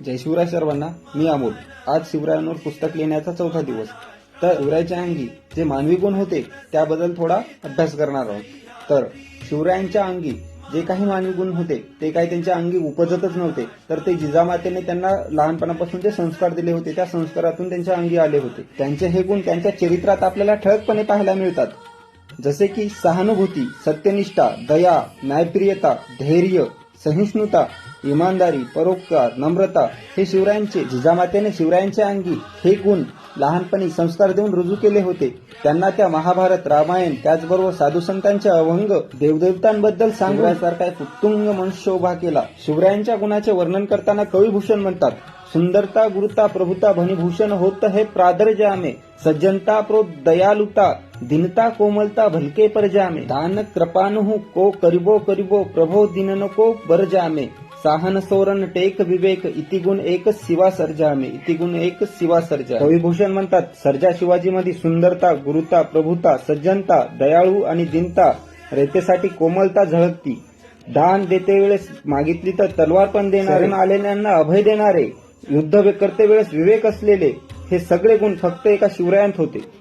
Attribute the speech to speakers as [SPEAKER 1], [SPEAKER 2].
[SPEAKER 1] जय शिवराय सर्वांना. मी अमोल. आज शिवरायांवर पुस्तक लिहिण्याचा चौथा दिवस. तर शिवरायांच्या अंगी जे मानवी गुण होते त्याबद्दल थोडा अभ्यास करणार आहोत. तर शिवरायांच्या अंगी जे काही मानवी गुण होते ते काही त्यांच्या अंगी उपजतच नव्हते, तर ते जिजामातेने त्यांना लहानपणापासून जे संस्कार दिले होते त्या संस्कारातून त्यांच्या अंगी आले होते. त्यांचे हे गुण त्यांच्या चरित्रात आपल्याला ठळकपणे पाहायला मिळतात. जसे की सहानुभूती, सत्यनिष्ठा, दया, न्यायप्रियता, धैर्य, सहिष्णुता, इमानदारी, परोपकार, नम्रता हे शिवरायांचे जिजामातेने शिवरायांच्या अंगी हे गुण लहानपणी संस्कार देऊन रुजू केले होते. त्यांना त्या महाभारत, रामायण, त्याचबरोबर साधू संतांचे अभंग, देवदेवतांबद्दल सांगण्यासारखा एक उत्तुंग मनुष्य उभा केला. शिवरायांच्या गुणाचे वर्णन करताना कविभूषण म्हणतात, सुंदरता गुरुता प्रभुता भनिभूषण होत है प्रादर जामे, सज्जनता प्रो दयालुता दीनता कोमलता भलके पर जामे, दान कृपानुहु को करिबो करिबो प्रभो दीनन को बर जामे, साहन सोरन टेक विवेक इति गुण एक शिवा सर्जामे, इति गुण एक शिवा सर्जा. कविभूषण म्हणतात, सर्जा शिवाजीमध्ये सुंदरता, गुरुता, प्रभुता, सज्जनता, दयाळू आणि दीनता, रयतेसाठी कोमलता झळकती, दान देते वेळेस मागितली तर तलवार पण देणारे, आलेल्यांना अभय देणारे, युद्ध करते वेळेस विवेक असलेले, हे सगळे गुण फक्त एका शिवरायांत होते.